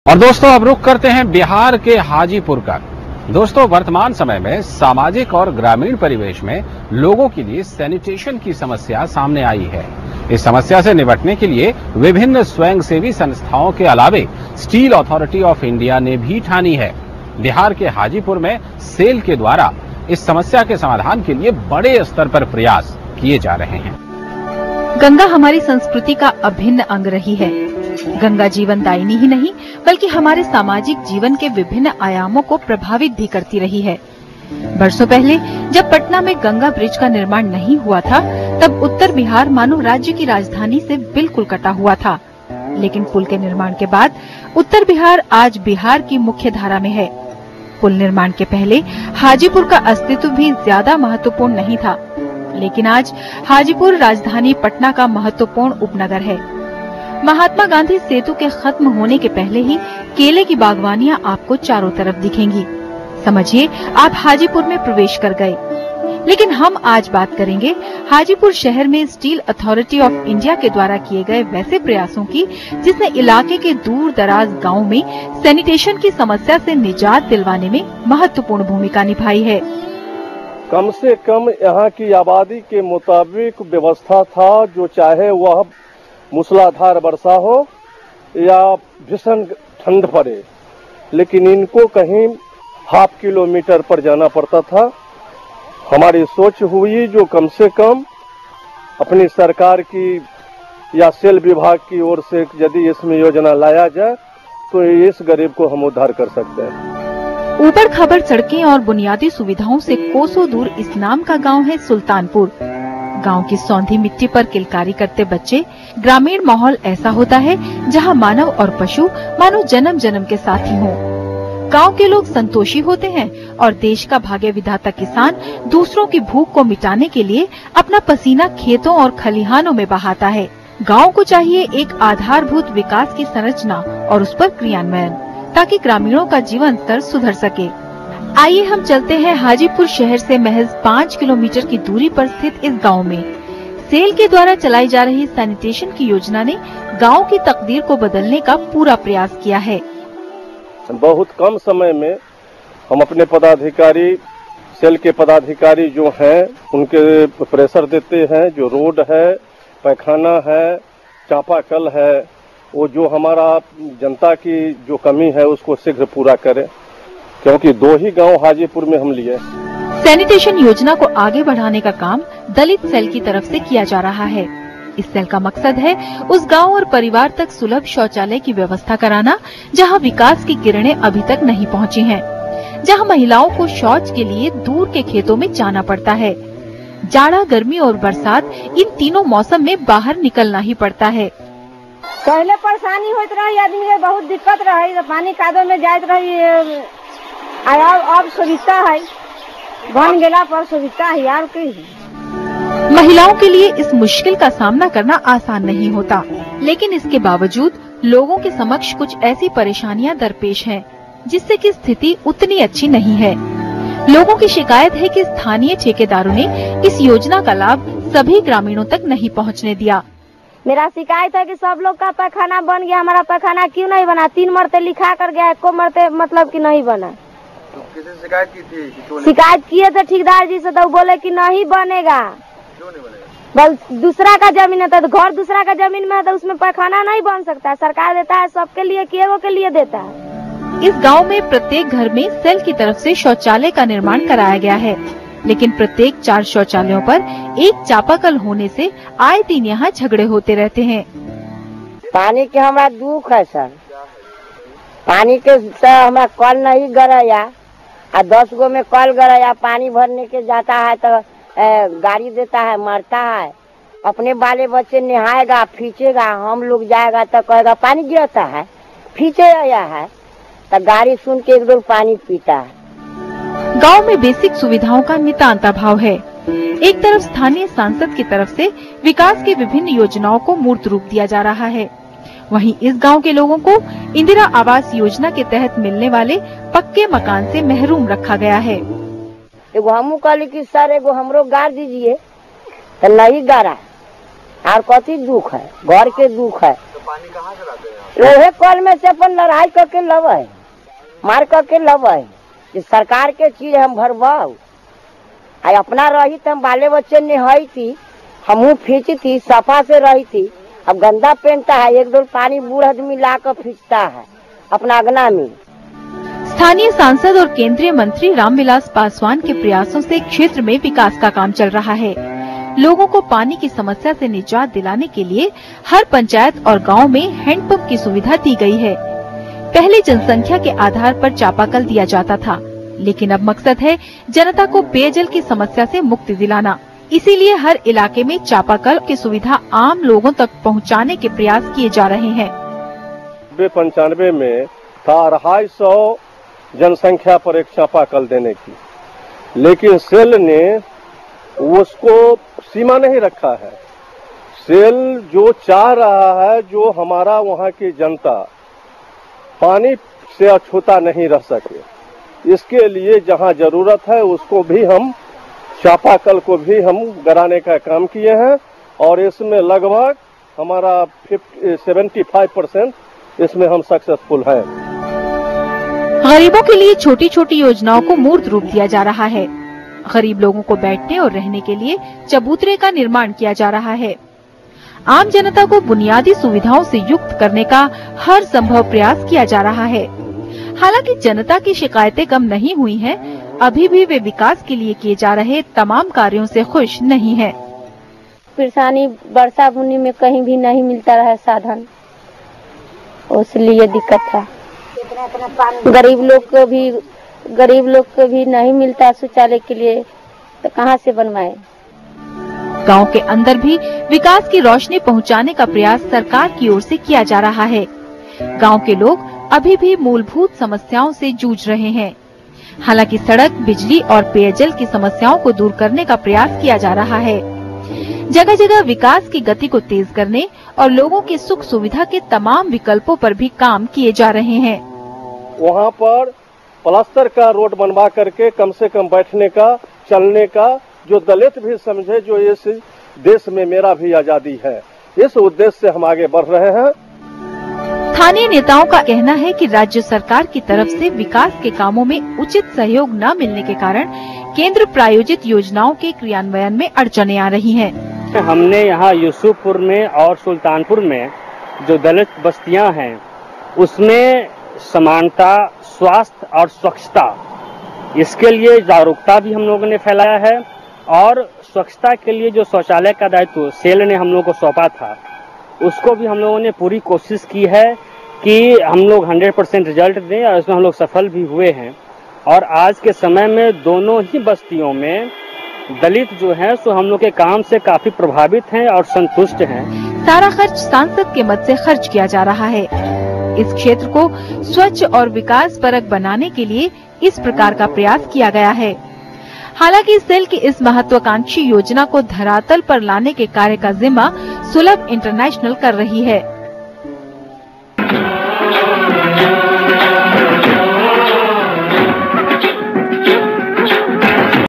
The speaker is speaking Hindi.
और दोस्तों अब रुख करते हैं बिहार के हाजीपुर का। दोस्तों वर्तमान समय में सामाजिक और ग्रामीण परिवेश में लोगों के लिए सैनिटेशन की समस्या सामने आई है। इस समस्या से निपटने के लिए विभिन्न स्वयंसेवी संस्थाओं के अलावे स्टील अथॉरिटी ऑफ इंडिया ने भी ठानी है। बिहार के हाजीपुर में सेल के द्वारा इस समस्या के समाधान के लिए बड़े स्तर पर प्रयास किए जा रहे हैं। गंगा हमारी संस्कृति का अभिन्न अंग रही है। गंगा जीवनदायिनी ही नहीं बल्कि हमारे सामाजिक जीवन के विभिन्न आयामों को प्रभावित भी करती रही है। बरसों पहले जब पटना में गंगा ब्रिज का निर्माण नहीं हुआ था, तब उत्तर बिहार मानो राज्य की राजधानी से बिल्कुल कटा हुआ था। लेकिन पुल के निर्माण के बाद उत्तर बिहार आज बिहार की मुख्य धारा में है। पुल निर्माण के पहले हाजीपुर का अस्तित्व भी ज्यादा महत्वपूर्ण नहीं था, लेकिन आज हाजीपुर राजधानी पटना का महत्वपूर्ण उपनगर है। महात्मा गांधी सेतु के खत्म होने के पहले ही केले की बागवानियां आपको चारों तरफ दिखेंगी। समझिए आप हाजीपुर में प्रवेश कर गए। लेकिन हम आज बात करेंगे हाजीपुर शहर में स्टील अथॉरिटी ऑफ इंडिया के द्वारा किए गए वैसे प्रयासों की, जिसने इलाके के दूर दराज गाँव में सैनिटेशन की समस्या से निजात दिलवाने में महत्वपूर्ण भूमिका निभाई है। कम से कम यहाँ की आबादी के मुताबिक व्यवस्था था, जो चाहे वह मूसलाधार वर्षा हो या भीषण ठंड पड़े, लेकिन इनको कहीं हाफ किलोमीटर पर जाना पड़ता था। हमारी सोच हुई जो कम से कम अपनी सरकार की या सेल विभाग की ओर से यदि इसमें योजना लाया जाए तो इस गरीब को हम उद्धार कर सकते हैं। ऊबड़ खाबड़ सड़कें और बुनियादी सुविधाओं से कोसों दूर इस नाम का गांव है सुल्तानपुर। गांव की सौंधी मिट्टी पर किलकारी करते बच्चे। ग्रामीण माहौल ऐसा होता है जहां मानव और पशु मानो जन्म जन्म के साथी हों। गांव के लोग संतोषी होते हैं और देश का भाग्य विधाता किसान दूसरों की भूख को मिटाने के लिए अपना पसीना खेतों और खलिहानों में बहाता है। गांव को चाहिए एक आधारभूत विकास की संरचना और उस पर क्रियान्वयन, ताकि ग्रामीणों का जीवन स्तर सुधर सके। आइए हम चलते हैं हाजीपुर शहर से महज 5 किलोमीटर की दूरी पर स्थित इस गांव में। सेल के द्वारा चलाई जा रही सैनिटेशन की योजना ने गांव की तकदीर को बदलने का पूरा प्रयास किया है। बहुत कम समय में हम अपने पदाधिकारी, सेल के पदाधिकारी जो हैं, उनके प्रेशर देते हैं। जो रोड है, पैखाना है, चापाकल है, वो जो हमारा जनता की जो कमी है उसको शीघ्र पूरा करें, क्योंकि 2 ही गांव हाजीपुर में हम लिए। सैनिटेशन योजना को आगे बढ़ाने का काम दलित सेल की तरफ से किया जा रहा है। इस सेल का मकसद है उस गांव और परिवार तक सुलभ शौचालय की व्यवस्था कराना जहां विकास की किरणें अभी तक नहीं पहुंची हैं, जहां महिलाओं को शौच के लिए दूर के खेतों में जाना पड़ता है। जाड़ा, गर्मी और बरसात, इन तीनों मौसम में बाहर निकलना ही पड़ता है। पहले परेशानी होती रही, आदमी के बहुत दिक्कत रही, तो पानी कादो में जात रही। अब सुविधा है, बन गेला पर सुविधा है यार की। महिलाओं के लिए इस मुश्किल का सामना करना आसान नहीं होता, लेकिन इसके बावजूद लोगों के समक्ष कुछ ऐसी परेशानियां दरपेश हैं, जिससे कि स्थिति उतनी अच्छी नहीं है। लोगों की शिकायत है कि स्थानीय ठेकेदारों ने इस योजना का लाभ सभी ग्रामीणों तक नहीं पहुंचने दिया। मेरा शिकायत है कि सब लोग का पैखाना बन गया, हमारा पैखाना क्यों नहीं बना? 3 मरते लिखा कर गया, 1 मरते मतलब कि नहीं बना। तो किसी से शिकायत की थी? शिकायत किए थे ठेकेदार जी से, तो बोले कि नहीं बनेगा। क्यों नहीं बनेगा? बल दूसरा का जमीन है, तो घर दूसरा का जमीन में है, तो उसमें पैखाना नहीं बन सकता। सरकार देता है सबके लिए, केवल के लिए देता है। इस गांव में प्रत्येक घर में सेल की तरफ से शौचालय का निर्माण कराया गया है, लेकिन प्रत्येक 4 शौचालयों पर एक चापाकल होने से आए दिन यहाँ झगड़े होते रहते हैं। पानी के हमारा दुख है सर। पानी के हमारा कल नहीं गराया, 10 गो में कल गराया, पानी भरने के जाता है तो गाड़ी देता है, मरता है। अपने बाले बच्चे नहाएगा, फींचेगा, हम लोग जाएगा तो कहेगा पानी गिरता है, फींचे आया है, तो गाड़ी सुन के 1 डोल पानी पीता है। गांव में बेसिक सुविधाओं का नितांत अभाव है। एक तरफ स्थानीय सांसद की तरफ से विकास की विभिन्न योजनाओं को मूर्त रूप दिया जा रहा है, वहीं इस गांव के लोगों को इंदिरा आवास योजना के तहत मिलने वाले पक्के मकान से महरूम रखा गया है। एगो हमू कहली कि सर एगो हमरो गाड़ दीजिए, तो नहीं गाड़ा। और कथी दुख है? घर के दुख है। पानी कहाँ से लाते हैं? ओहे कल में से अपन लड़ाई करके लवे, मार करके लवे। ये सरकार के चीज हम भरवाओ, अपना रही तो हम बाले बच्चे नहाई थी, हमू खींची थी, सफा से रही थी। अब गंदा पहनता है, एक दो पानी बूढ़ आदमी ला कर खींचता है अपना अगना में। स्थानीय सांसद और केंद्रीय मंत्री रामविलास पासवान के प्रयासों से क्षेत्र में विकास का काम चल रहा है। लोगों को पानी की समस्या से निजात दिलाने के लिए हर पंचायत और गांव में हैंडपंप की सुविधा दी गई है। पहले जनसंख्या के आधार पर चापाकल दिया जाता था, लेकिन अब मकसद है जनता को पेयजल की समस्या से मुक्ति दिलाना। इसीलिए हर इलाके में चापाकल की सुविधा आम लोगों तक पहुंचाने के प्रयास किए जा रहे हैं। 95 में था 250 जनसंख्या पर एक चापाकल देने की, लेकिन सेल ने उसको सीमा नहीं रखा है। सेल जो चाह रहा है, जो हमारा वहाँ की जनता पानी से अछूता नहीं रह सके, इसके लिए जहाँ जरूरत है उसको भी हम चापाकल को भी हम गराने का काम किए हैं और इसमें लगभग हमारा 75% इसमें हम सक्सेसफुल हैं। गरीबों के लिए छोटी छोटी योजनाओं को मूर्त रूप दिया जा रहा है। गरीब लोगों को बैठने और रहने के लिए चबूतरे का निर्माण किया जा रहा है। आम जनता को बुनियादी सुविधाओं से युक्त करने का हर संभव प्रयास किया जा रहा है। हालांकि जनता की शिकायतें कम नहीं हुई हैं, अभी भी वे विकास के लिए किए जा रहे तमाम कार्यों से खुश नहीं हैं। परेशानी वर्षा बुनी में कहीं भी नहीं मिलता रहा साधन, उसलिए दिक्कत था। गरीब लोग को भी नहीं मिलता शौचालय के लिए, तो कहाँ से बनवाए। गांव के अंदर भी विकास की रोशनी पहुंचाने का प्रयास सरकार की ओर से किया जा रहा है। गांव के लोग अभी भी मूलभूत समस्याओं से जूझ रहे हैं। हालांकि सड़क, बिजली और पेयजल की समस्याओं को दूर करने का प्रयास किया जा रहा है। जगह जगह विकास की गति को तेज करने और लोगों की सुख सुविधा के तमाम विकल्पों पर भी काम किए जा रहे हैं। वहाँ पर प्लास्टर का रोड बनवा करके कम से कम बैठने का, चलने का, जो दलित भी समझे जो इस देश में मेरा भी आजादी है, इस उद्देश्य से हम आगे बढ़ रहे हैं। स्थानीय नेताओं का कहना है कि राज्य सरकार की तरफ से विकास के कामों में उचित सहयोग न मिलने के कारण केंद्र प्रायोजित योजनाओं के क्रियान्वयन में अड़चनें आ रही हैं। हमने यहाँ यूसुफपुर में और सुल्तानपुर में जो दलित बस्तियां हैं, उसमें समानता, स्वास्थ्य और स्वच्छता, इसके लिए जागरूकता भी हम लोगों ने फैलाया है। और स्वच्छता के लिए जो शौचालय का दायित्व सेल ने हम लोगों को सौंपा था, उसको भी हम लोगों ने पूरी कोशिश की है कि हम लोग 100% रिजल्ट दें, और इसमें हम लोग सफल भी हुए हैं। और आज के समय में दोनों ही बस्तियों में दलित जो हैं सो हम लोग के काम से काफी प्रभावित हैं और संतुष्ट हैं। सारा खर्च सांसद के मद से खर्च किया जा रहा है। इस क्षेत्र को स्वच्छ और विकास परक बनाने के लिए इस प्रकार का प्रयास किया गया है। हालांकि सेल की इस महत्वाकांक्षी योजना को धरातल पर लाने के कार्य का जिम्मा सुलभ इंटरनेशनल कर रही है।